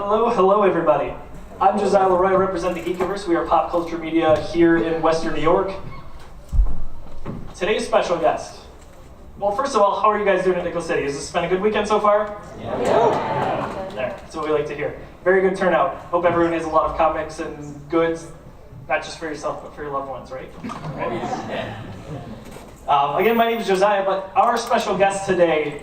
Hello everybody. I'm Josiah LeRoy, I represent the Geekiverse. We are pop culture media here in Western New York. Today's special guest. Well, first of all, how are you guys doing in Nickel City? Has this been a good weekend so far? Yeah. There, that's what we like to hear. Very good turnout. Hope everyone has a lot of comics and goods, not just for yourself, but for your loved ones, right? Again, my name is Josiah, but our special guest today,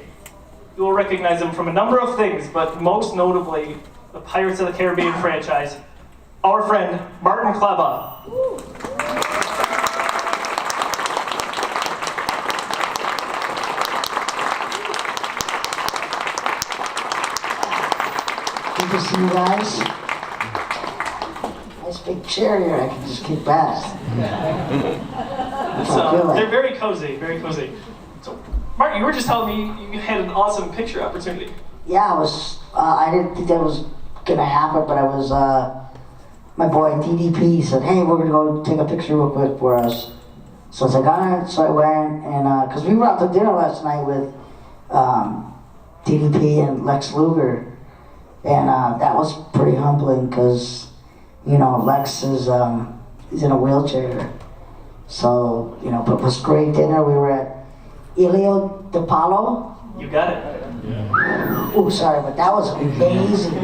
you will recognize him from a number of things, but most notably, the Pirates of the Caribbean franchise, our friend, Martin Klebba. Good to see you guys. Nice big chair here, I can just kick back. They're very cozy, very cozy. So, Martin, you were just telling me you had an awesome picture opportunity. Yeah, I didn't think that was gonna happen, but my boy DDP said, hey, we're gonna go take a picture real quick for us. So I was like, alright, so I went, and because we were out to dinner last night with DDP and Lex Luger, and that was pretty humbling, because, you know, Lex is, he's in a wheelchair. So, you know, but it was great dinner. We were at Ilio de Palo. You got it. Yeah. Oh, sorry, but that was amazing.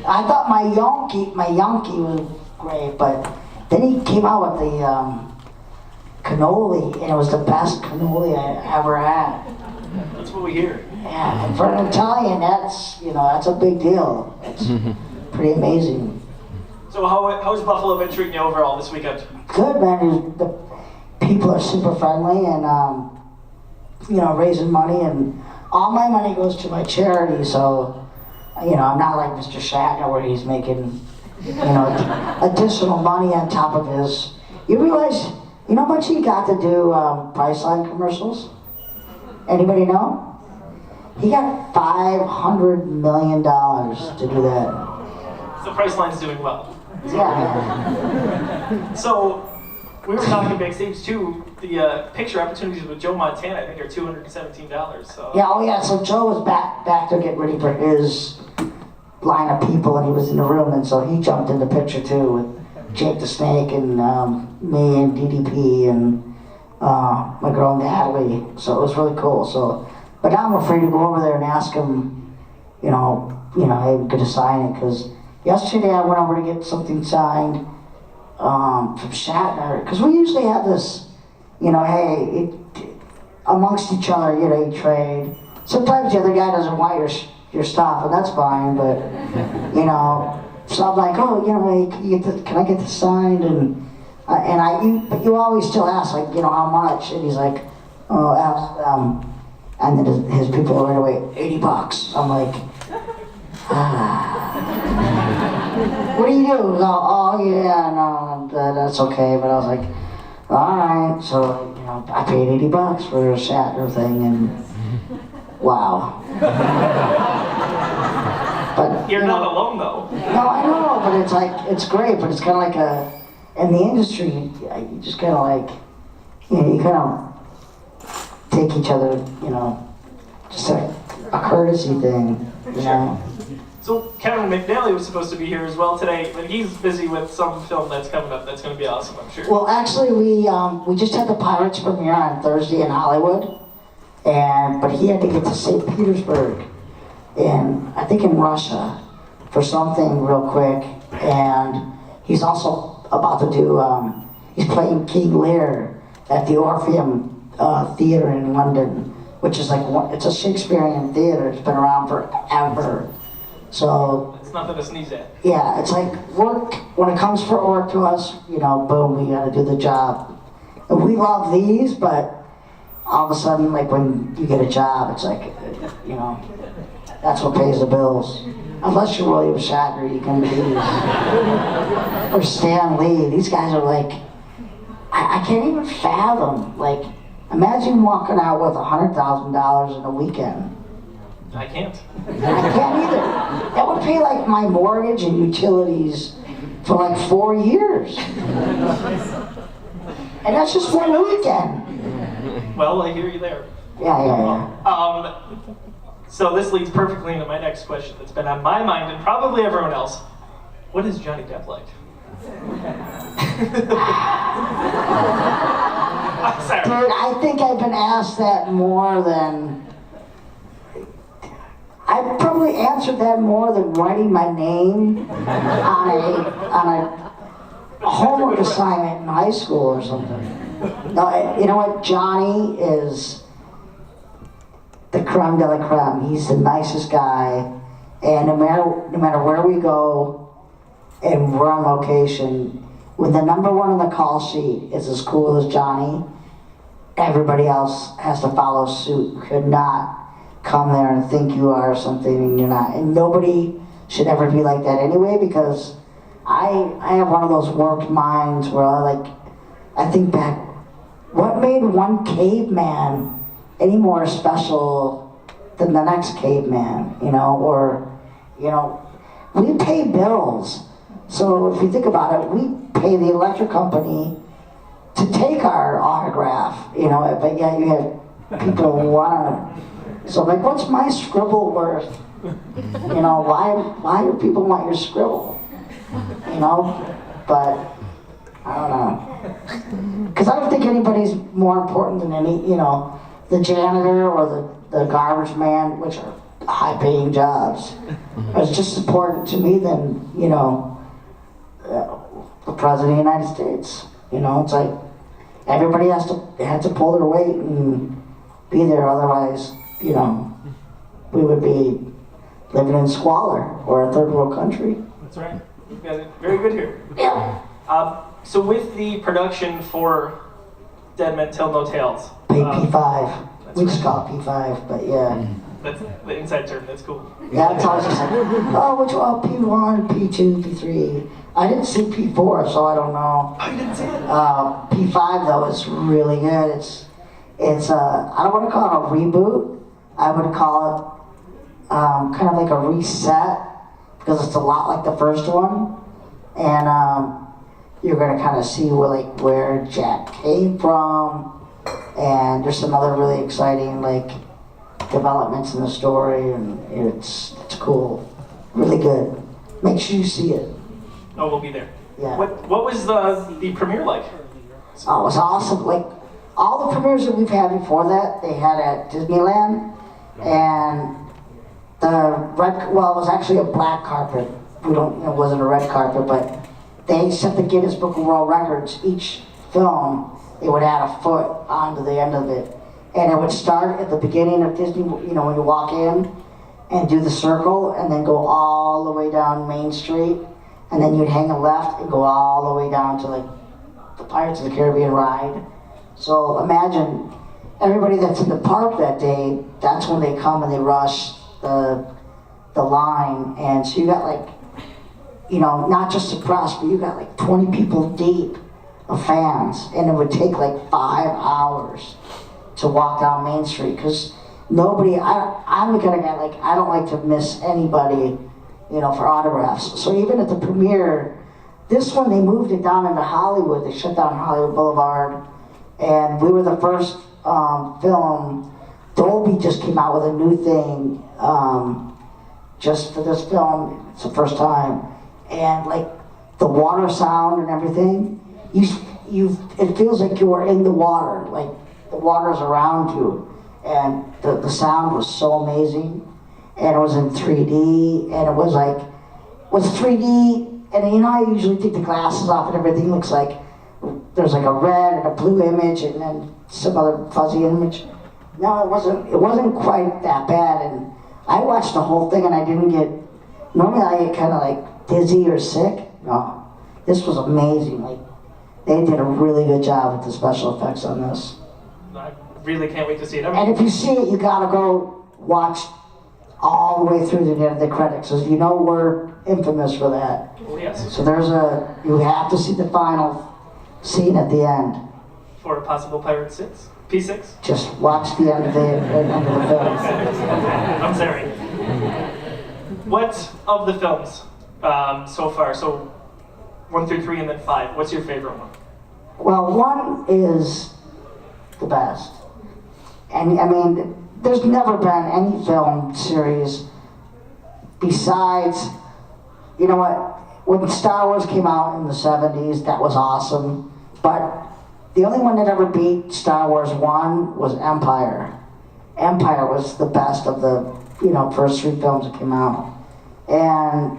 I thought my Yonki was great, but then he came out with the cannoli, and it was the best cannoli I ever had. That's what we hear. Yeah, and for an Italian, that's a big deal. It's pretty amazing. So how's Buffalo been treating you overall this weekend? Good, man. The people are super friendly, and raising money, and all my money goes to my charity. So, I'm not like Mr. Shatner where he's making, additional money on top of his. You realize, how much he got to do Priceline commercials? Anybody know? He got $500 million to do that. So Priceline's doing well. Yeah. So, we were talking backstage too, the picture opportunities with Joe Montana, I think, are $217. So. Yeah, so Joe was back to get ready for his line of people, and he was in the room, and so he jumped in the picture too with Jake the Snake and me and DDP and my girl Natalie. So it was really cool. So, but now I'm afraid to go over there and ask him, hey, we could sign it, because yesterday I went over to get something signed from Shatner, because we usually have this, amongst each other, you trade. Sometimes the other guy doesn't want your stuff, and that's fine, but, so I'm like, hey, can I get this signed? But you always still ask, like, how much? And he's like, and then his people are right away, $80. I'm like, what do you do? Oh yeah, no, that's okay. But I was like, all right. So I paid $80 for a Shatner thing, and wow. But you're not alone though. No, I know, but it's like it's great. But it's kind of like in the industry, you just kind of like, you kind of take each other, just a courtesy thing, Sure. So Kevin McNally was supposed to be here as well today, but he's busy with some film that's coming up that's going to be awesome, I'm sure. Well, actually, we just had the Pirates premiere on Thursday in Hollywood, but he had to get to St. Petersburg, and I think in Russia, for something real quick, and he's also about to do, he's playing King Lear at the Orpheum Theatre in London, which is it's a Shakespearean theater. It's been around forever. So it's nothing to sneeze at. Yeah, it's like work. When it comes for work to us, boom, we gotta do the job. And we love these, but all of a sudden, like when you get a job, it's like, that's what pays the bills. Unless you're William Shatner, you can do these. Or Stan Lee. These guys are like, I can't even fathom. Like, imagine walking out with $100,000 in a weekend. I can't. I can't either. That would pay like my mortgage and utilities for like 4 years. And that's just one weekend. Well, I hear you there. Yeah. So this leads perfectly into my next question that's been on my mind and probably everyone else. What is Johnny Depp like? I'm sorry. Dude, I think I've been asked that more than... I've probably answered that more than writing my name on a homework assignment in high school or something. No, you know what? Johnny is the creme de la creme. He's the nicest guy, and no matter where we go and we're on location, when the number one on the call sheet is as cool as Johnny, everybody else has to follow suit. Could not come there and think you are something and you're not. And nobody should ever be like that anyway, because I have one of those warped minds where I think back, what made one caveman any more special than the next caveman, you know? Or, you know, we pay bills. So if you think about it, we pay the electric company to take our autograph, you know, but yet you have people who want to. So like, what's my scribble worth? You know, why do people want your scribble? You know, but I don't know. Because I don't think anybody's more important than the janitor or the garbage man, which are high-paying jobs. It's just as important to me than, the President of the United States. You know, it's like everybody had to pull their weight and be there, otherwise, we would be living in squalor or a third world country. That's right. You've got it very good here. Yeah. So with the production for Dead Men Tell No Tales. P5. We just right. call it P5, but yeah. That's the inside term, that's cool. Yeah, it's always just like, P1, P2, P3. I didn't see P4, so I don't know. Oh, you didn't see it? P5 though is really good. It's I don't want to call it a reboot. I would call it kind of like a reset, because it's a lot like the first one, and you're gonna kind of see where Jack came from, and there's some other really exciting developments in the story, and it's cool, really good. Make sure you see it. Oh, we'll be there. Yeah. What was the premiere like? Oh, it was awesome. Like all the premieres that we've had before that, they had at Disneyland, and it was actually a black carpet. It wasn't a red carpet, but they set the Guinness Book of World Records. Each film, they would add a foot onto the end of it, and it would start at the beginning of Disney. When you walk in, and do the circle, and then go all the way down Main Street, and then you'd hang a left and go all the way down to the Pirates of the Caribbean ride. So imagine everybody that's in the park that day. That's when they come and they rush the line, and so you got not just the press, but you got 20 people deep of fans, and it would take 5 hours to walk down Main Street, because nobody. I'm the kind of guy I don't like to miss anybody, for autographs. So even at the premiere, this one they moved it down into Hollywood. They shut down Hollywood Boulevard, and we were the first film. Dolby just came out with a new thing just for this film. It's the first time, and the water sound and everything, it feels like you are in the water, the water's around you, and the sound was so amazing, and it was in 3D, and it was 3D, and I usually take the glasses off and everything looks like there's a red and a blue image and then some other fuzzy image. No, it wasn't quite that bad, and I watched the whole thing and I didn't normally I get kind of dizzy or sick. No, this was amazing. They did a really good job with the special effects on this. I really can't wait to see it. And if you see it, you gotta go watch all the way through to the end of the credits, because we're infamous for that. Oh, yes. So you have to see the final scene at the end. For a possible Pirate 6? P6? Just watch the end of the film. I'm sorry. What of the films so far? So 1 through 3 and then 5. What's your favorite one? Well, 1 is the best. And there's never been any film series besides, you know what, when Star Wars came out in the 70s, that was awesome. But the only one that ever beat Star Wars 1 was Empire. Empire was the best of the, you know, first 3 films that came out. And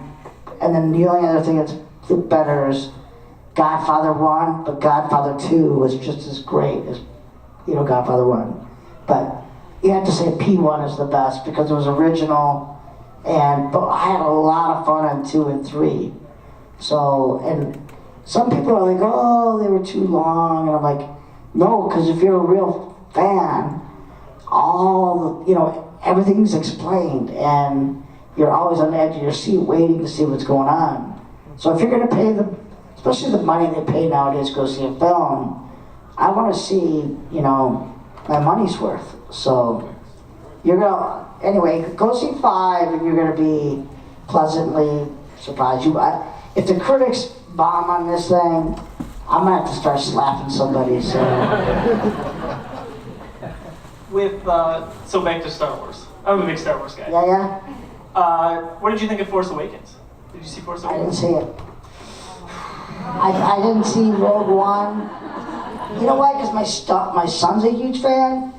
then the only other thing that's better is Godfather 1, but Godfather 2 was just as great as, you know, Godfather 1. But you have to say P1 is the best because it was original, but I had a lot of fun on 2 and 3. So, and some people are like, oh, they were too long, and I'm like, no, because if you're a real fan, you know, everything's explained, and you're always on the edge of your seat waiting to see what's going on. So if you're going to pay especially the money they pay nowadays to go see a film, I want to see, you know, my money's worth. So anyway, go see 5 and you're going to be pleasantly surprised. If the critics bomb on this thing, I'm going to have to start slapping somebody. So. So back to Star Wars. I'm a big Star Wars guy. Yeah. What did you think of Force Awakens? Did you see Force Awakens? I didn't see it. I didn't see Rogue One. You know why? Because my son's a huge fan,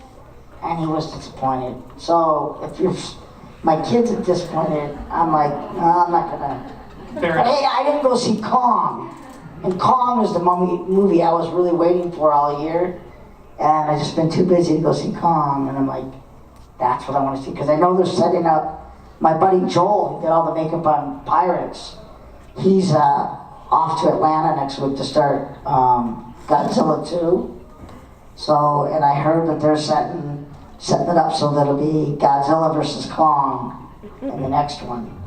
and he was disappointed. So if my kids are disappointed, I'm like, no, I'm not gonna. But hey, I didn't go see Kong, and Kong is the movie I was really waiting for all year, and I just been too busy to go see Kong, and I'm like, that's what I want to see because I know they're setting up. My buddy Joel, who did all the makeup on Pirates, he's off to Atlanta next week to start Godzilla 2. So, and I heard that they're setting it up so that it'll be Godzilla versus Kong in the next one.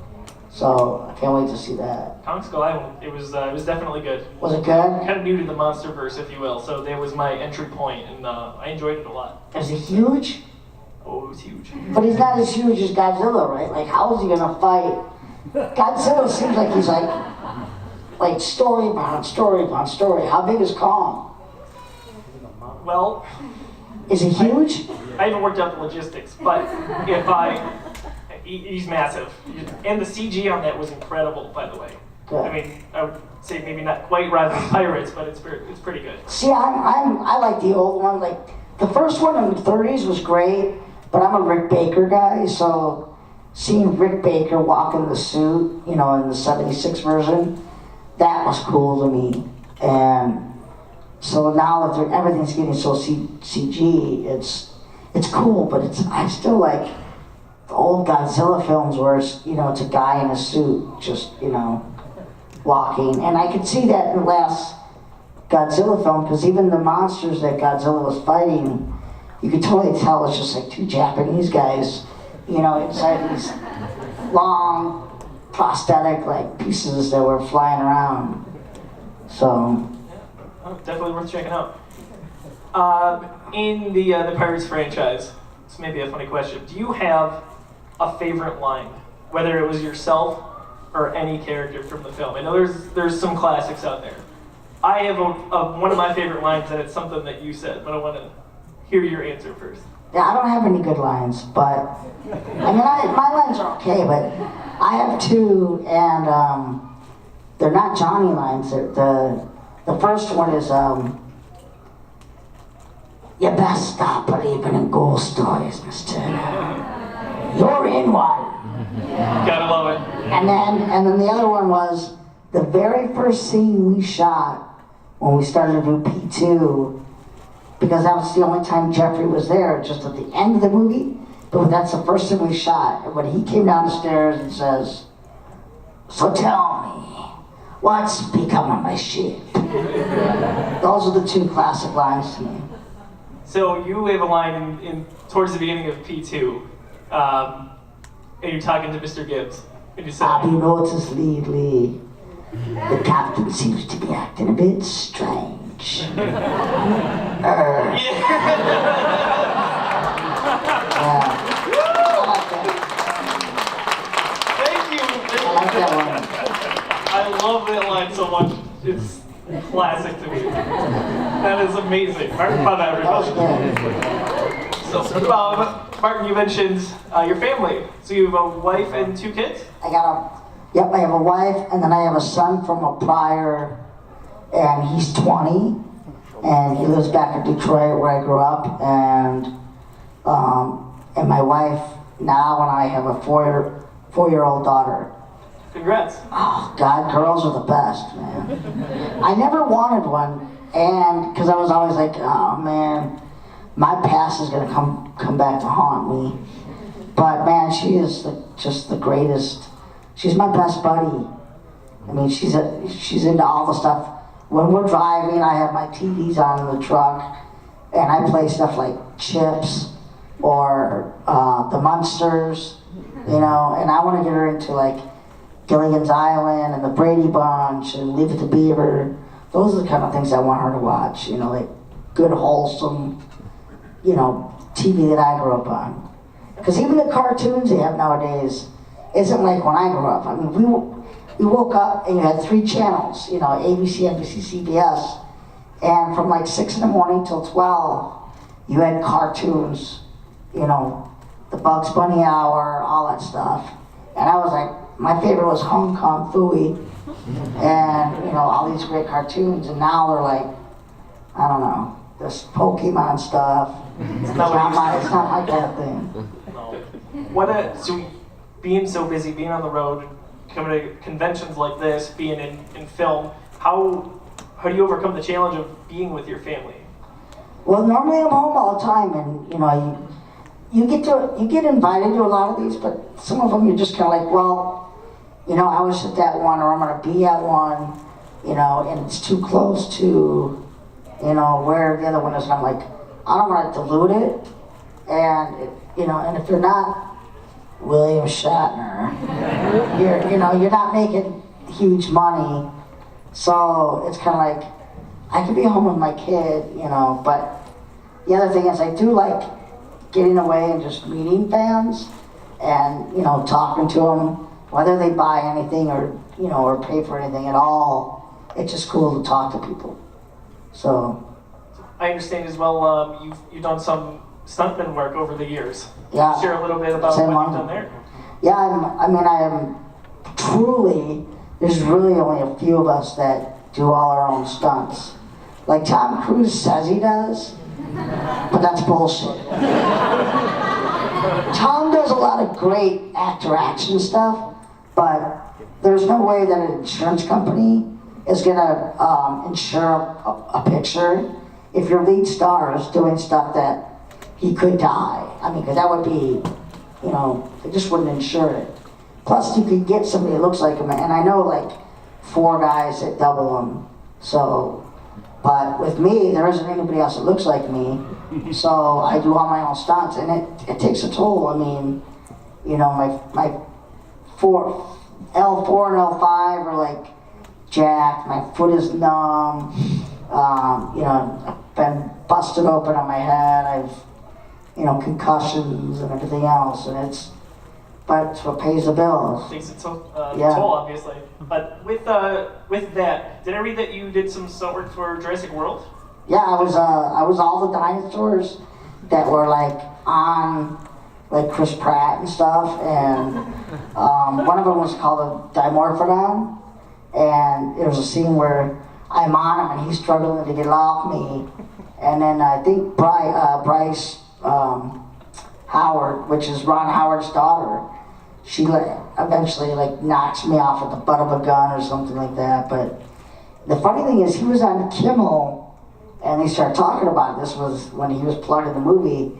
So I can't wait to see that. Kong Skull Island, it was definitely good. Was it good? Kind of new to the MonsterVerse, if you will. So that was my entry point, and I enjoyed it a lot. Is it huge? Oh, it was huge. But he's not as huge as Godzilla, right? Like, how is he gonna fight? Godzilla seems like he's like story upon story upon story. How big is Kong? Well, is he huge? I haven't worked out the logistics, but he's massive, and the CG on that was incredible, by the way. Good. I mean, I would say maybe not quite rivaling Pirates, but it's pretty good. See, I like the old one. Like the first one in the 30s was great, but I'm a Rick Baker guy, so seeing Rick Baker walk in the suit, you know, in the 76 version, that was cool to me. And so now that everything's getting so CG, it's cool, but I still like the old Godzilla films where it's, you know, it's a guy in a suit just, you know, walking. And I could see that in the last Godzilla film, because even the monsters that Godzilla was fighting, you could totally tell it's just like 2 Japanese guys, you know, inside these long prosthetic like pieces that were flying around. So definitely worth checking out. In the Pirates franchise, this may be a funny question. Do you have a favorite line, whether it was yourself or any character from the film? I know there's some classics out there. I have one of my favorite lines, and it's something that you said, but I want to hear your answer first. Yeah, I don't have any good lines, but I mean, my lines are okay, but I have 2, and they're not Johnny lines. The first one is, you best stop believing in ghost stories, mister. You're in one. Gotta love it. And then the other one was the very first scene we shot when we started to do P2, because that was the only time Jeffrey was there, just at the end of the movie, but that's the first thing we shot. And when he came down the stairs and says, so tell me, what's become of my ship? Those are the 2 classic lines to me. So you have a line in towards the beginning of P2, and you're talking to Mr. Gibbs, and you say, Have you noticed lately, the captain seems to be acting a bit strange. Yeah. I like that. Thank you. I like that one. I love that line so much. It's classic to me. That is amazing. Hard fun, everybody. That was good. So, Martin, you mentioned your family. So you have a wife and 2 kids? I have a wife, and then I have a son from a prior, and he's 20, and he lives back in Detroit where I grew up, and my wife now, and I have a 4-year-old daughter. Congrats. Oh, God, girls are the best, man. I never wanted one, and because I was always like, oh, man, my past is going to come back to haunt me. But, man, she is just the greatest. She's my best buddy. I mean, she's into all the stuff. When we're driving, I have my TVs on in the truck, and I play stuff like Chips or the Munsters, you know, and I want to get her into, like, Gilligan's Island and the Brady Bunch and Leave It to Beaver. Those are the kind of things I want her to watch, you know, like good, wholesome, you know, TV that I grew up on. Because even the cartoons they have nowadays isn't like when I grew up. I mean, we woke up and you had 3 channels, you know, ABC, NBC, CBS, and from like 6 in the morning till 12, you had cartoons, you know, the Bugs Bunny Hour, all that stuff. And I was like, my favorite was Hong Kong Phooey, and you know, all these great cartoons, and now they're like, I don't know, this Pokemon stuff. It's not my kind of thing. No. So being so busy, being on the road, coming to conventions like this, being in film, how do you overcome the challenge of being with your family? Well, normally I'm home all the time, and you know, you get invited to a lot of these, but some of them you're just kind of like, well, you know, I was at that one, or I'm going to be at one, you know, and it's too close to, you know, where the other one is, and I'm like, I don't want to dilute it, and you know, and if you're not William Shatner, you're not making huge money, so it's kind of like, I could be home with my kid, you know, but the other thing is I do like getting away and just meeting fans and, you know, talking to them, whether they buy anything or, you know, or pay for anything at all. It's just cool to talk to people. So. I understand as well, you've done some stuntman work over the years. Yeah. Share a little bit about what you've done there. Yeah, I am truly, there's really only a few of us that do all our own stunts. Like Tom Cruise says he does, but that's bullshit. Tom does a lot of great actor action stuff, but there's no way that an insurance company is gonna insure a picture if your lead star is doing stuff that he could die. I mean, because that would be, you know, they just wouldn't insure it. Plus, you could get somebody that looks like him, and I know like 4 guys that double him. So, but with me, there isn't anybody else that looks like me. So I do all my own stunts, and it takes a toll. I mean, you know, my L4 and L5 are like jacked. My foot is numb. You know, I've been busted open on my head. I've, you know, concussions and everything else, and but it's what pays the bills. Takes a toll, obviously. But with that, did I read that you did some stunt work for Jurassic World? Yeah, I was all the dinosaurs that were like on like Chris Pratt and stuff, and one of them was called a Dimorphodon, and there was a scene where I'm on him and he's struggling to get off me, and then I think Bryce Howard, which is Ron Howard's daughter, she eventually like knocks me off with the butt of a gun or something like that. But the funny thing is, he was on Kimmel, and they started talking about it. This was when he was plugged in the movie,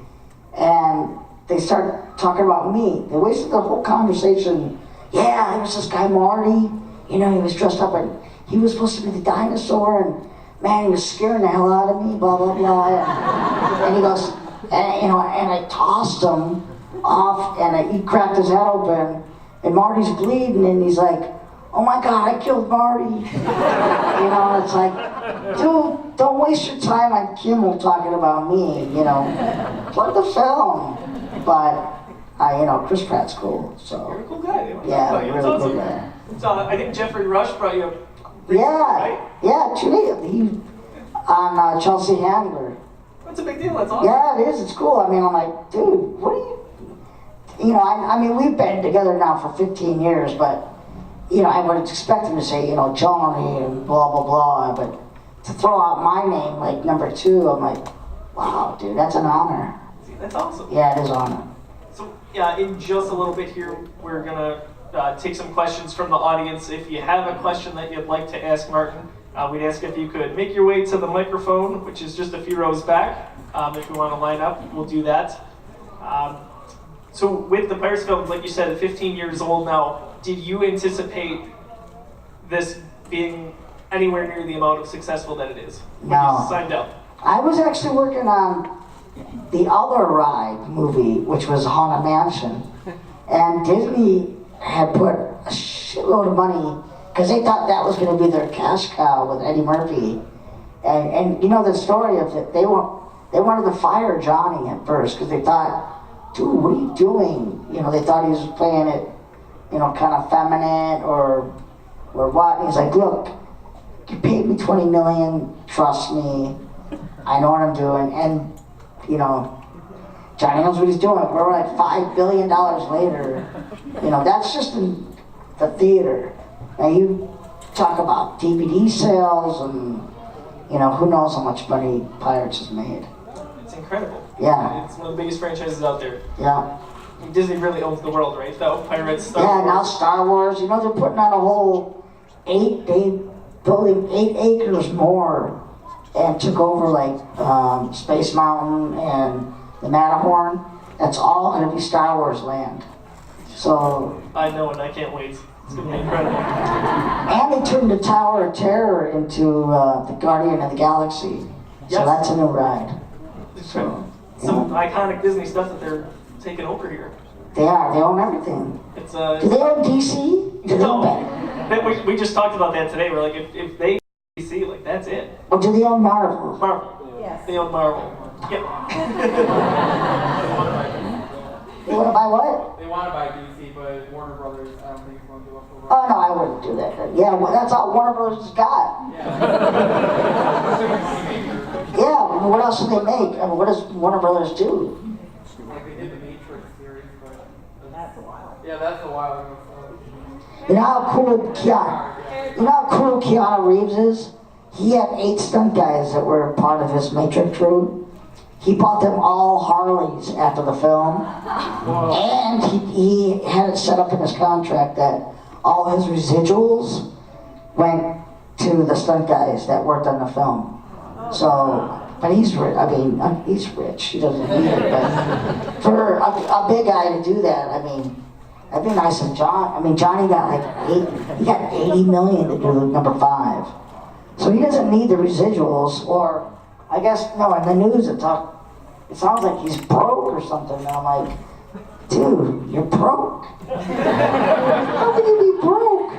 and they started talking about me. They wasted the whole conversation. Yeah, there was this guy Marty. You know, he was dressed up and he was supposed to be the dinosaur, and man, he was scaring the hell out of me. Blah blah blah. And he goes, and, you know, and I tossed him off, and he cracked his head open, and Marty's bleeding, and he's like, "Oh my God, I killed Marty." You know, it's like, dude, don't waste your time on Kimmel talking about me. You know, play the film. But you know, Chris Pratt's cool. So you're a cool guy. Yeah, really cool guy. So I think Jeffrey Rush brought you up. Yeah, right? yeah, truly. He on Chelsea Handler. That's a big deal. That's awesome. Yeah, it is. It's cool. I mean, I'm like, dude, what are you? You know, I mean, we've been together now for 15 years, but, you know, I would expect him to say, you know, Johnny and blah, blah, blah, but to throw out my name, like, number 2, I'm like, wow, dude, that's an honor. See, that's awesome. Yeah, it is an honor. So, yeah, in just a little bit here, we're gonna take some questions from the audience. If you have a question that you'd like to ask Martin, we'd ask if you could make your way to the microphone, which is just a few rows back. If you want to line up, we'll do that. So with the Pirates films, like you said, at 15 years old now, did you anticipate this being anywhere near the amount of successful that it is when you signed up? I was actually working on the other ride movie, which was Haunted Mansion, and Disney had put a shitload of money because they thought that was going to be their cash cow with Eddie Murphy, and you know the story of it. They wanted to fire Johnny at first because they thought, dude, what are you doing? You know, they thought he was playing it, you know, kind of feminine or what. And he's like, look, you paid me $20 million, trust me, I know what I'm doing. And, you know, Johnny knows what he's doing. We're like $5 billion later. You know, that's just in the theater. Now you talk about DVD sales and, you know, who knows how much money Pirates has made. It's incredible. Yeah. It's one of the biggest franchises out there. Yeah. Disney really owns the world, right? Though Pirates, Star yeah, Wars. now Star Wars. You know, they're putting on a whole building 8 acres more, and took over like Space Mountain and the Matterhorn. That's all going to be Star Wars land. So. I know, and I can't wait. It's going to be incredible. And they turned the Tower of Terror into the Guardian of the Galaxy. Yes. So that's a new ride. So, some iconic Disney stuff that they're taking over here. They are. They own everything. It's Do they own DC? Do they own that? We just talked about that today. We're like, if they DC, like that's it. Or do they own Marvel? Marvel. Yes. They own Marvel. Yep. They want to buy what? They want to buy DC, but Warner Brothers, I don't think is going to do it for Oh no, I wouldn't do that. Yeah, well, that's all Warner Brothers has got. Yeah. Yeah, well, what else do they make? I mean, what does Warner Brothers do? Like they did the Matrix series, but that's a while. Yeah, that's a while ago. You know how cool Keanu Reeves is? He had 8 stunt guys that were part of his Matrix crew. He bought them all Harleys after the film. Whoa. And he had it set up in his contract that all his residuals went to the stunt guys that worked on the film. So, but he's rich. I mean, he's rich. He doesn't need it. But for a big guy to do that, I mean, that'd be nice of John. I mean, Johnny got like he got $80 million to do number 5. So he doesn't need the residuals, or I guess, no, in the news it sounds like he's broke or something. And I'm like, dude, you're broke. How can you be broke?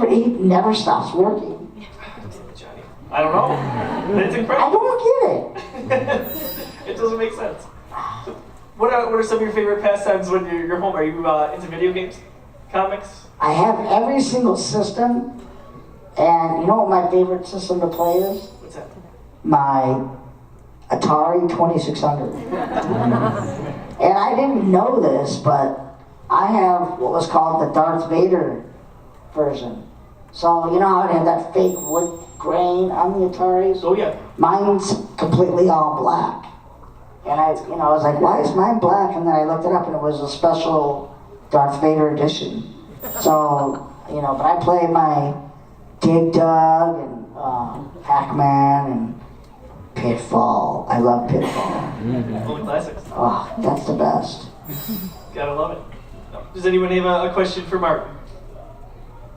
He never stops working. I don't know. It's incredible. I don't get it. It doesn't make sense. So what are some of your favorite pastimes when you're home? Are you into video games, comics? I have every single system, and you know what my favorite system to play is? What's that? My Atari 2600. And I didn't know this, but I have what was called the Darth Vader version. So you know how it had that fake wood grain on the Ataris? Oh yeah. Mine's completely all black. And I was like, why is mine black? And then I looked it up and it was a special Darth Vader edition. So, but I play my Dig Dug and Pac-Man and Pitfall. I love Pitfall. All the classics. Oh, that's the best. Gotta love it. Does anyone have a question for Martin?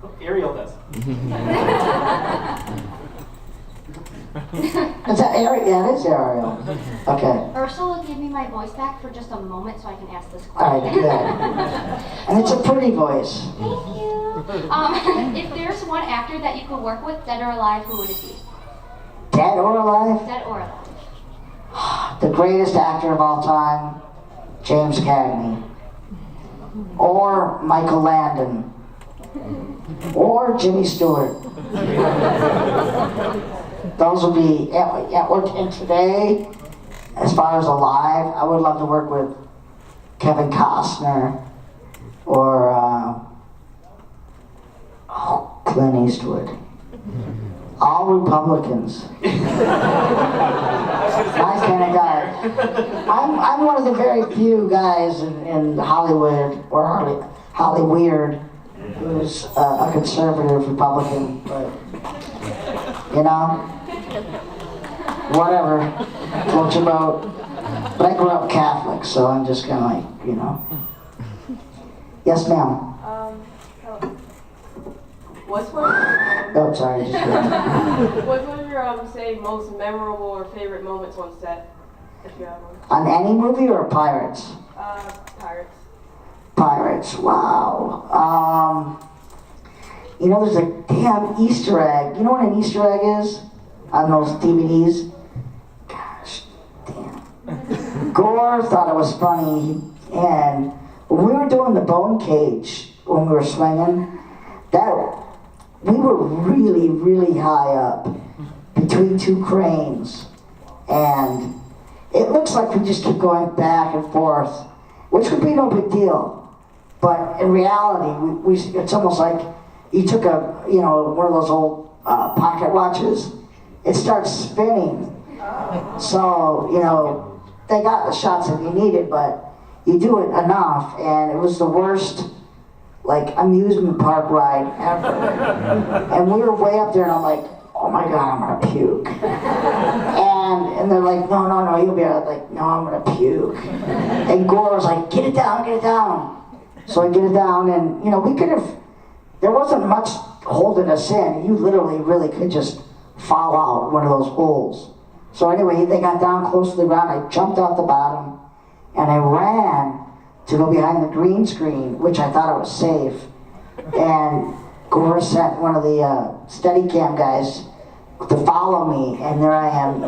Oh, Ariel does. Is that Ariel? Yeah, it is Ariel. Okay. Ursula, give me my voice back for just a moment so I can ask this All right, question. good. And it's a pretty voice. Thank you. If there's one actor that you could work with, dead or alive, who would it be? Dead or alive? Dead or alive. The greatest actor of all time, James Cagney. Or Michael Landon. Or Jimmy Stewart. those would be, and today, as far as alive, I would love to work with Kevin Costner or Clint Eastwood. All Republicans. My kind of guy. I'm one of the very few guys in Hollywood, or Hollyweird, who's a conservative Republican, but, you know, whatever, floats your boat. But I grew up Catholic, so I'm just kind of like, you know. Yes, ma'am. What's one? Oh, sorry, just kidding. What's one of your say most memorable or favorite moments on set, if you have one? On any movie or Pirates? Pirates. Pirates, wow. You know, there's a damn Easter egg. You know what an Easter egg is on those DVDs? Gosh, damn. Gore thought it was funny, and when we were doing the bone cage, when we were swinging, we were really, really high up between two cranes, and it looks like we just keep going back and forth, which would be no big deal. But in reality, it's almost like you took one of those old pocket watches. It starts spinning. So, they got the shots that you needed, but you do it enough, and it was the worst amusement park ride ever. And we were way up there, and I'm like, oh my God, I'm gonna puke. And they're like, no, you'll be alright. Like, no, I'm gonna puke. And Gore was like, get it down. So I get it down, and there wasn't much holding us in. You literally really could just fall out one of those holes. So anyway, they got down close to the ground. I jumped out the bottom, and I ran to go behind the green screen, which I thought it was safe. And Gore sent one of the Steadicam guys to follow me, and there I am.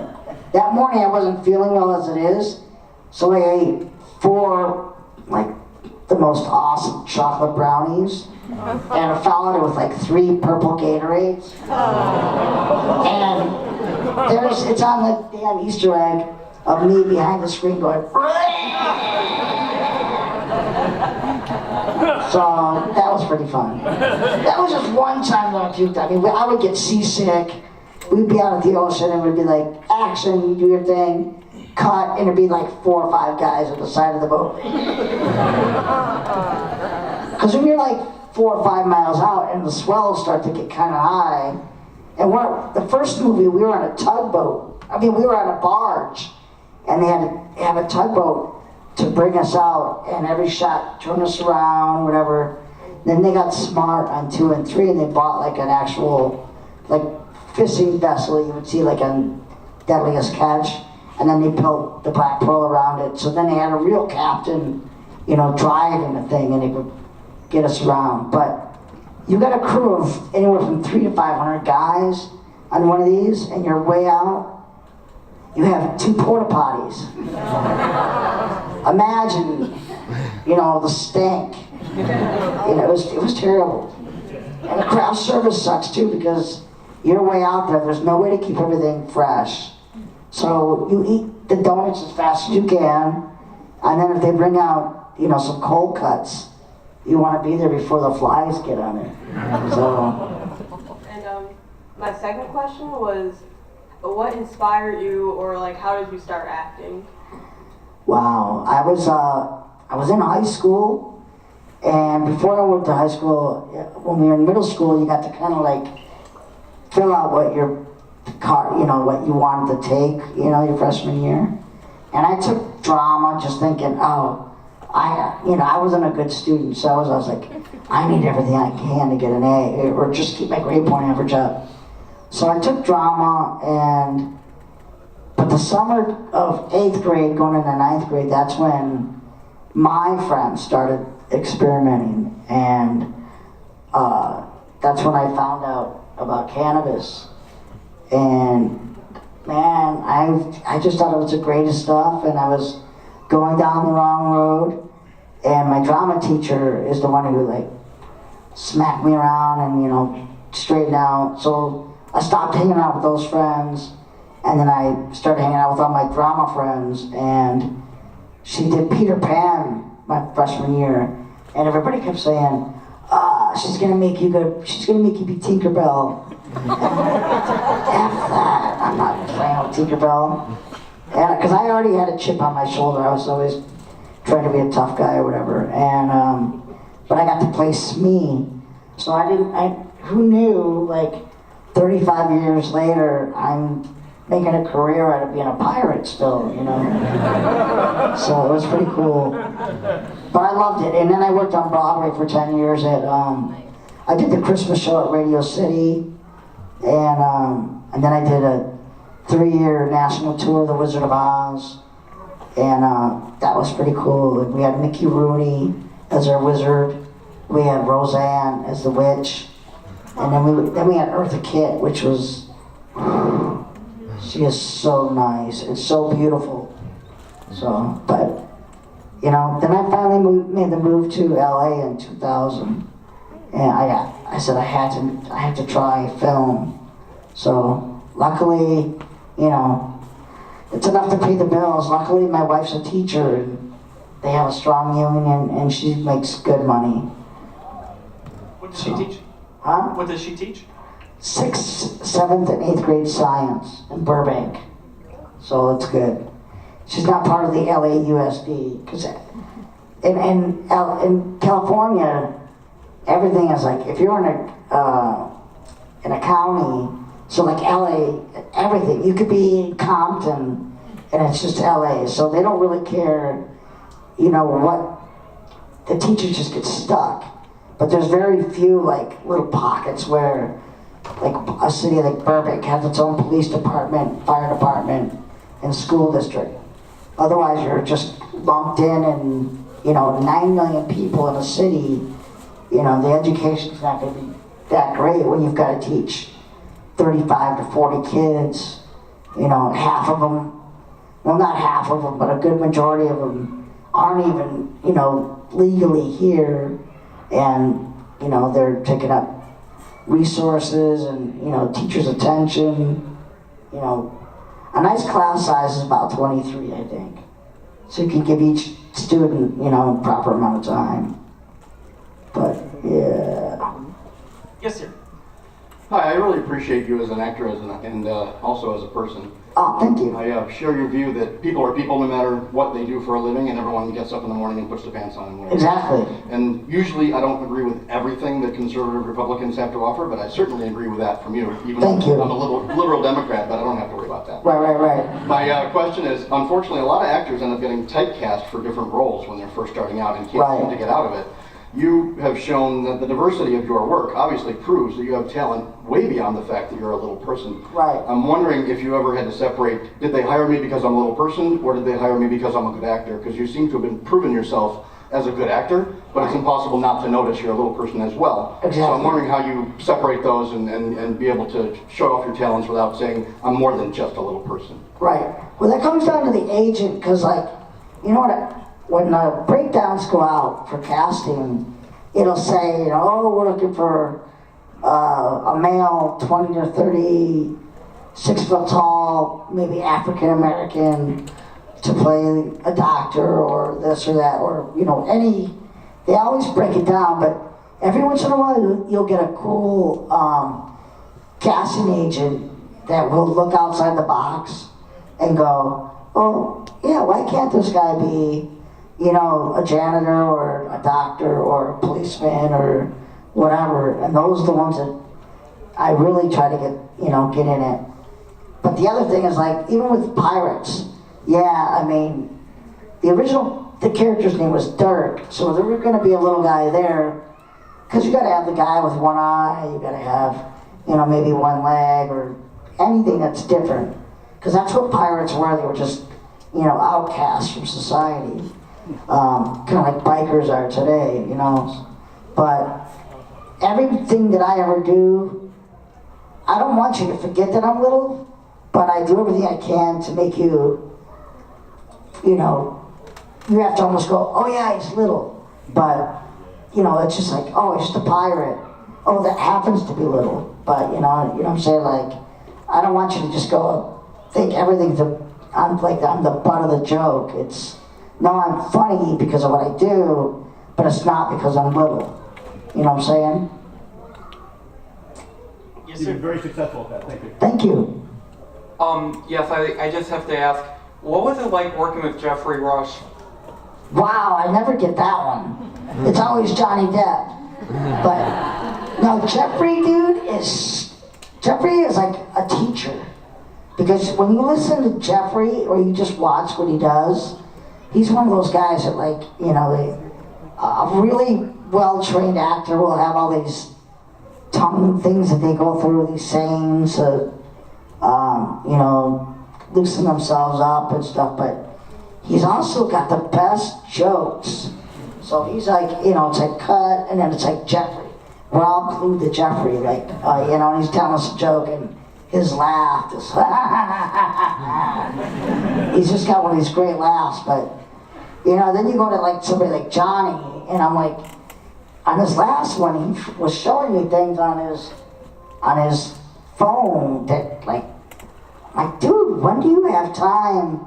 That morning I wasn't feeling well as it is, so I ate 4 the most awesome chocolate brownies, and I followed it with 3 purple Gatorades. And it's on the damn Easter egg of me behind the screen going. So that was pretty fun. That was just one time that I puked. I mean, I would get seasick. We'd be out at the ocean and we'd be like, action, you do your thing, cut, and it'd be 4 or 5 guys at the side of the boat. Because when you're 4 or 5 miles out and the swells start to get kind of high, and the first movie we were on a tugboat. I mean, we were on a barge, and they had to have a tugboat to bring us out, and every shot turn us around, whatever. Then they got smart on 2 and 3, and they bought an actual fishing vessel you would see on Deadliest Catch, and then they built the Black Pearl around it. So then they had a real captain, driving the thing, and he would get us around. But you got a crew of anywhere from 300 to 500 guys on one of these, and you're way out. You have 2 porta potties. Imagine, the stink. It was terrible. And the craft service sucks too, because you're way out there. There's no way to keep everything fresh. So you eat the donuts as fast as you can, and then if they bring out, some cold cuts, you want to be there before the flies get on it. So. And my second question was, what inspired you, or how did you start acting? Wow, I was in high school, and before I went to high school, when we were in middle school, you got to kind of fill out what your what you wanted to take, your freshman year. And I took drama, just thinking, I wasn't a good student, so I was like, I need everything I can to get an A, or just keep my grade point average up. So I took drama, but the summer of 8th grade, going into 9th grade, that's when my friends started experimenting, and that's when I found out about cannabis. And man, I just thought it was the greatest stuff, and I was going down the wrong road. And my drama teacher is the one who smacked me around and straightened out. So I stopped hanging out with those friends, and then I started hanging out with all my drama friends, and she did Peter Pan my freshman year, and everybody kept saying, she's gonna make you be Tinkerbell. F that, I'm not playing with Tinkerbell. And, because I already had a chip on my shoulder, I was always trying to be a tough guy or whatever, and, but I got to play Smee, so who knew, like, 35 years later, I'm making a career out of being a pirate still, you know? So it was pretty cool. But I loved it. And then I worked on Broadway for 10 years I did the Christmas show at Radio City, and then I did a 3-year national tour of The Wizard of Oz, and that was pretty cool. And we had Mickey Rooney as our wizard, we had Roseanne as the witch, and then we had Eartha Kitt, which was, she is so nice and so beautiful. So, but, you know, then I finally made the move to LA in 2000. And I said I had to try film. So, luckily, you know, it's enough to pay the bills. Luckily, my wife's a teacher, and they have a strong union, and she makes good money. What does she teach? Huh? What does she teach? 6th, 7th, and 8th grade science in Burbank. So it's good. She's not part of the LAUSD, because in California, everything is like, if you're in a county, so like LA, everything, you could be in Compton, and it's just LA, so they don't really care, you know, what, the teachers just get stuck. But there's very few, like, little pockets where, like, a city like Burbank has its own police department, fire department, and school district. Otherwise, you're just lumped in, and, you know, 9 million people in a city, you know, the education's not going to be that great when you've got to teach 35 to 40 kids. You know, half of them, well, not half of them, but a good majority of them aren't even, you know, legally here, and, you know, they're taking up resources and, you know, teachers' attention. You know, a nice class size is about 23, I think. So you can give each student, you know, a proper amount of time. But, yeah. Yes, sir. Hi, I really appreciate you as an actor and also as a person. Oh, thank you. I share your view that people are people no matter what they do for a living, and everyone gets up in the morning and puts their pants on and whatever. Exactly. And usually I don't agree with everything that conservative Republicans have to offer, but I certainly agree with that from you. Even Thank though you. I'm a liberal Democrat, but I don't have to worry about that. Right. My question is, unfortunately, a lot of actors end up getting typecast for different roles when they're first starting out and can't seem to get out of it. You have shown that the diversity of your work obviously proves that you have talent way beyond the fact that you're a little person. Right. I'm wondering if you ever had to separate, did they hire me because I'm a little person, or did they hire me because I'm a good actor? Because you seem to have been proven yourself as a good actor, but it's impossible not to notice you're a little person as well. Exactly. So I'm wondering how you separate those and be able to show off your talents without saying, I'm more than just a little person. Right. Well, that comes down to the agent, because, like, you know what, when breakdowns go out for casting, it'll say, you know, oh, we're looking for a male, 20 to 30, 6 foot tall, maybe African American, to play a doctor or this or that, or, you know, they always break it down, but every once in a while you'll get a cool casting agent that will look outside the box and go, oh, yeah, why can't this guy be, you know, a janitor or a doctor or a policeman or whatever? And those are the ones that I really try to get in it. But the other thing is, like, even with pirates, yeah, I mean, the character's name was Dirk, so there was going to be a little guy there, because you got to have the guy with one eye, you got to have, you know, maybe one leg or anything that's different, because that's what pirates were. They were just, you know, outcasts from society. Kind of like bikers are today, you know. But everything that I ever do, I don't want you to forget that I'm little, but I do everything I can to make you, you know, you have to almost go, oh yeah, he's little. But, you know, it's just like, oh, he's just a pirate. Oh, that happens to be little. But you know what I'm saying? Like, I don't want you to just go think everything's I'm the butt of the joke. It's, no, I'm funny because of what I do, but it's not because I'm little. You know what I'm saying? Yes, You've sir. been very successful at that. Thank you. Thank you. Yes, I just have to ask, what was it like working with Jeffrey Rush? Wow, I never get that one. It's always Johnny Depp. But no, Jeffrey is like a teacher. Because when you listen to Jeffrey or you just watch what he does, he's one of those guys that, like, you know, a really well-trained actor will have all these tongue things that they go through, these sayings, you know, loosen themselves up and stuff, but he's also got the best jokes. So he's like, you know, it's like cut, and then it's like Jeffrey. We're all glued to Jeffrey, like, you know, and he's telling us a joke, and his laugh is, he's just got one of these great laughs, but, you know, then you go to like somebody like Johnny, and I'm like, on his last one, he was showing me things on his phone that, like, dude, when do you have time,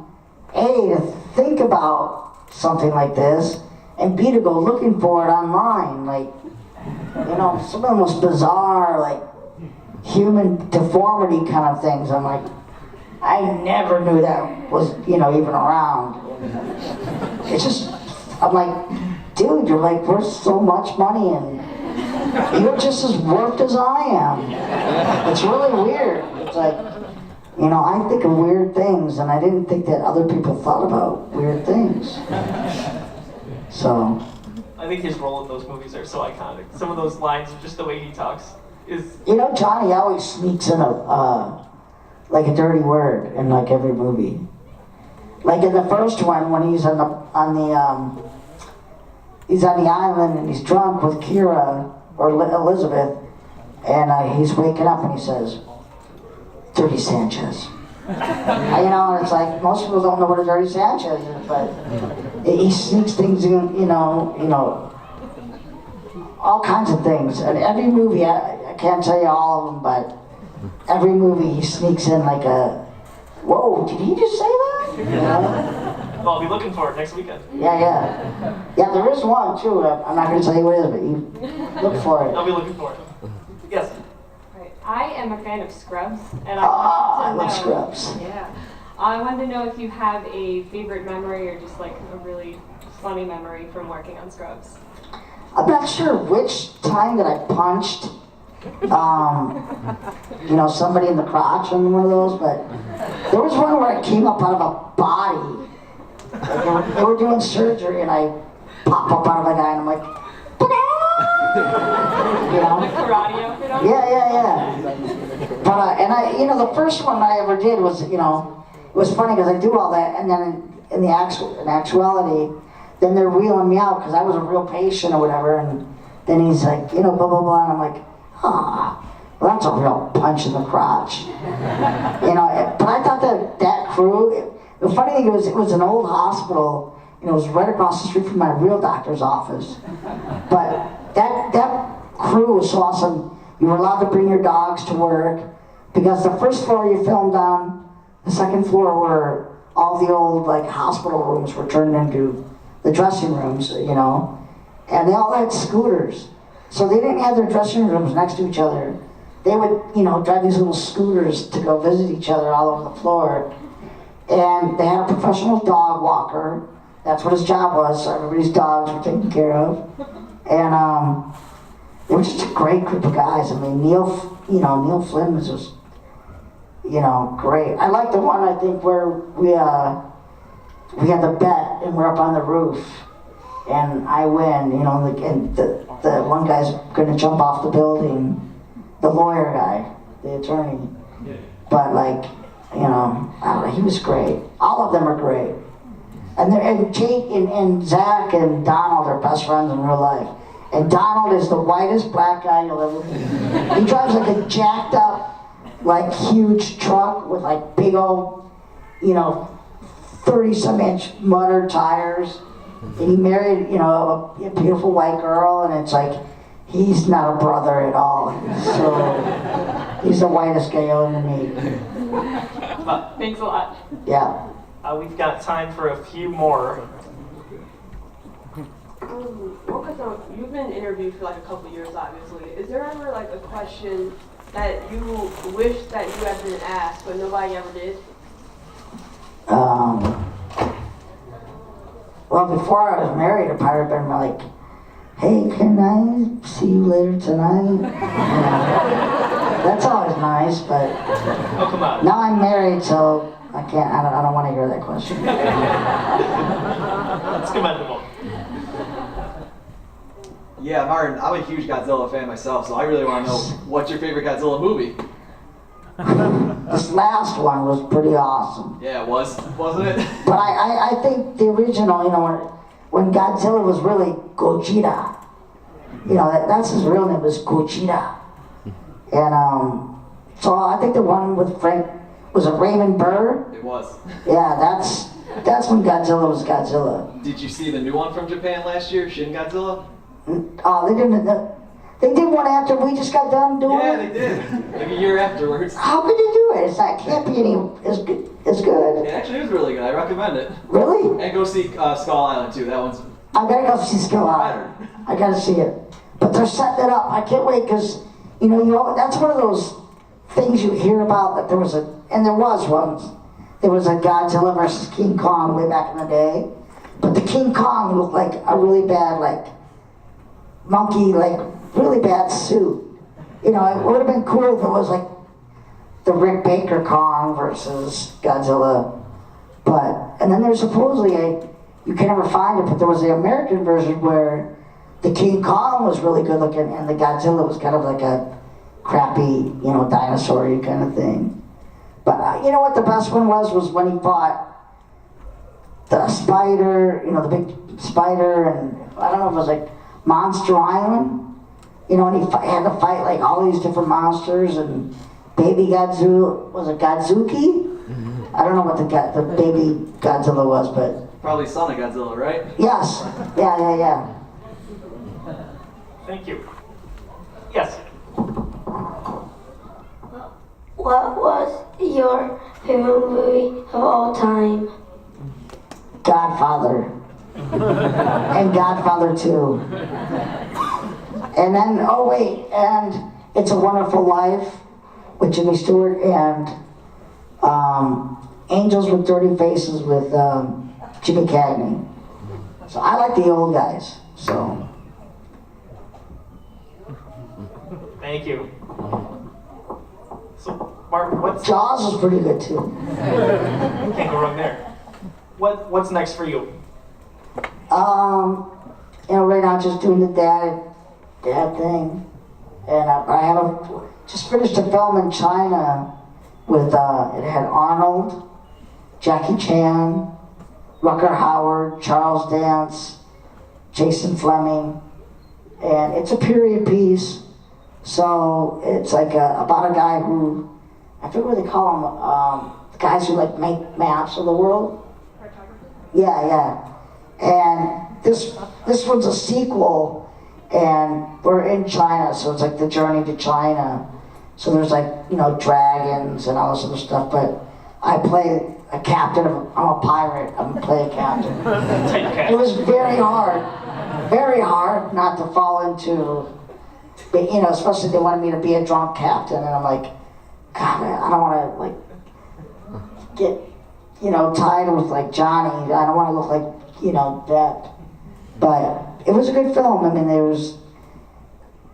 A, to think about something like this, and B, to go looking for it online, like, you know, some of the most bizarre, like, human deformity kind of things. I'm like, I never knew that was, you know, even around. It's just, I'm like, dude, you're like worth so much money and you're just as worth as I am. It's really weird. It's like, you know, I think of weird things and I didn't think that other people thought about weird things. So. I think his role in those movies are so iconic. Some of those lines, just the way he talks, is. You know, Johnny always sneaks in like a dirty word in like every movie. Like in the first one, when he's on the island and he's drunk with Kira or Elizabeth, and he's waking up and he says, "Dirty Sanchez." You know, and it's like most people don't know what a dirty Sanchez is, but he sneaks things in, you know, all kinds of things. And every movie, I can't tell you all of them, but every movie he sneaks in like a, whoa, did he just say that? You know? Well, I'll be looking for it next weekend. Yeah, there is one too. I'm not going to tell you what it is, but you look for it. I'll be looking for it. Yes. Right. I am a fan of Scrubs, and I wanted to love know. Scrubs. Yeah. I wanted to know if you have a favorite memory or just like a really funny memory from working on Scrubs. I'm not sure which time that I punched, you know, somebody in the crotch on one of those, but there was one where I came up out of a body. Like they were doing surgery and I pop up out of a guy and I'm like, you know? The karate outfit on? Yeah. But, and I, you know, the first one I ever did was, you know, it was funny because I do all that and then in actuality, then they're wheeling me out because I was a real patient or whatever, and then he's like, you know, blah, blah, blah, and I'm like, well, that's a real punch in the crotch. You know, but I thought that crew, the funny thing was, it was an old hospital, and it was right across the street from my real doctor's office. But that crew was so awesome. You were allowed to bring your dogs to work, because the first floor you filmed on, the second floor were all the old, like, hospital rooms were turned into the dressing rooms, you know, and they all had scooters. So they didn't have their dressing rooms next to each other. They would, you know, drive these little scooters to go visit each other all over the floor. And they had a professional dog walker. That's what his job was, so everybody's dogs were taken care of. And they were just a great group of guys. I mean, Neil Flynn was just, you know, great. I like the one, I think, where we had the bet and we're up on the roof and I win, you know, and the one guy's gonna jump off the building, the lawyer guy, the attorney. But like, you know, I don't know, he was great. All of them are great. And Jake and Zach and Donald are best friends in real life. And Donald is the whitest black guy you'll ever meet. He drives like a jacked up, like huge truck with like big old, you know, 30-some inch mudder tires, and he married, you know, a beautiful white girl, and it's like, He's not a brother at all. So he's the whitest guy you'll ever meet. Thanks a lot. Yeah. We've got time for a few more. One question, you've been interviewed for like a couple years, obviously. Is there ever like a question that you wish that you had been asked, but nobody ever did? Well, before I was married, I'd probably been like, hey, can I see you later tonight? That's always nice, but Oh, come on. now I'm married, so I don't want to hear that question. That's commendable. Yeah, Martin, I'm a huge Godzilla fan myself, so I really want to know what's your favorite Godzilla movie? This last one was pretty awesome. Yeah, it was, wasn't it? But I think the original, when Godzilla was really Gogeta, that's his real name, was Gogeta. And so I think the one with Frank, was it Raymond Burr? It was. Yeah, that's when Godzilla was Godzilla. Did you see the new one from Japan last year, Shin Godzilla? Oh, they did one after we just got done doing Yeah, it? they did. Like a year afterwards. How could you do it? It can't be any as good. It actually is really good. I recommend it. Really? And go see Skull Island too. That one's I gotta go see Skill Island. I gotta see it. But they're setting it up. I can't wait because, that's one of those things you hear about that there was a Godzilla versus King Kong way back in the day. But the King Kong looked like a really bad, monkey, really bad suit. It would have been cool if it was like the Rick Baker Kong versus Godzilla. And then there's supposedly you can never find it, but there was the American version where the King Kong was really good looking and the Godzilla was kind of like a crappy, dinosaur-y kind of thing. But you know what the best one was when he fought the spider, the big spider, and I don't know if it was like Monster Island, and he had to fight all these different monsters, and baby Godzilla, was it Godzuki? I don't know what the baby Godzilla was, but... probably son of Godzilla, right? Yes, yeah. Thank you. Yes. What was your favorite movie of all time? Godfather. And Godfather 2. And then, and It's a Wonderful Life with Jimmy Stewart, and Angels with Dirty Faces with Jimmy Cagney. So I like the old guys, so. Thank you. So, Mark, Jaws was pretty good too. Can't go wrong there. What's next for you? Right now just doing the dad thing. And I just finished a film in China with, it had Arnold, Jackie Chan, Rutger Hauer, Charles Dance, Jason Fleming. And it's a period piece. So it's about a guy who, I forget what they call them, the guys who make maps of the world. Yeah. And this one's a sequel, and we're in China, so it's the journey to China. So there's dragons and all this other stuff, but I play a captain. I'm a pirate. I'm playing a captain. It was very hard not to fall into, especially they wanted me to be a drunk captain, and I'm like, God, man, I don't want to get, tied with Johnny. I don't want to look like, Depp. But it was a good film. I mean,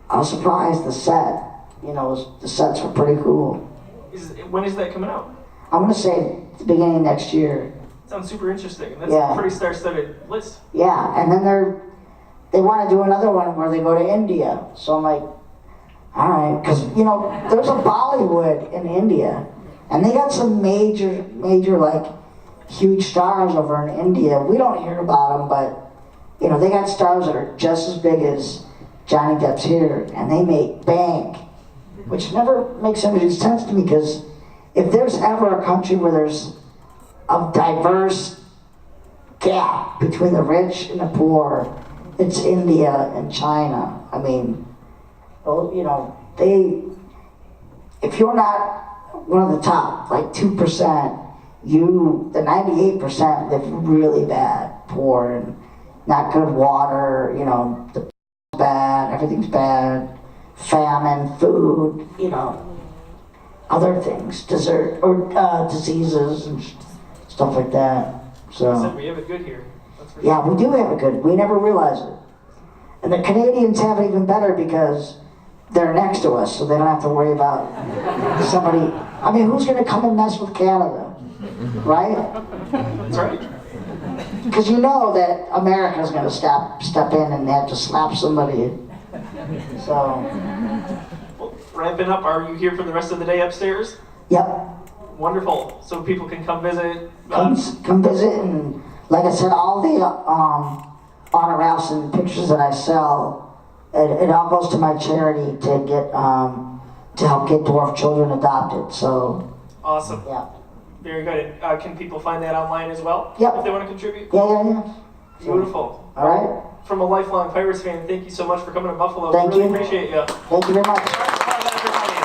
I was surprised the set, the sets were pretty cool. When is that coming out? I'm going to say the beginning of next year. Sounds super interesting. That's a pretty star-studded list. Yeah, and then they want to do another one where they go to India. So I'm like, all right, because, there's a Bollywood in India, and they got some major, huge stars over in India. We don't hear about them, but, they got stars that are just as big as Johnny Depp's here, and they make bank, which never makes any sense to me, because if there's ever a country where there's a diverse gap between the rich and the poor, it's India and China. I mean, well, you know, if you're not one of the top, like 2%, the 98% live really bad, poor, and not good water, you know, the bad, everything's bad, famine, food, you know, other things, diseases and stuff like that. So We have it good here. That's for yeah, we do have it good. We never realize it. And the Canadians have it even better because they're next to us, so they don't have to worry about somebody. I mean, who's going to come and mess with Canada, right? That's right. Because you know that America's going to step in and have to slap somebody. So, Well, ramping up, are you here for the rest of the day upstairs? yep. Wonderful. So people can come visit. Come visit, and like I said, all the autographs and pictures that I sell, it all goes to my charity to help get dwarf children adopted. So Awesome. yeah, Very good. Can people find that online as well? Yep. If they want to contribute? yeah. Beautiful. All right. From a lifelong Pirates fan, thank you so much for coming to Buffalo. Thank really you. appreciate you. Thank you very much. Everybody.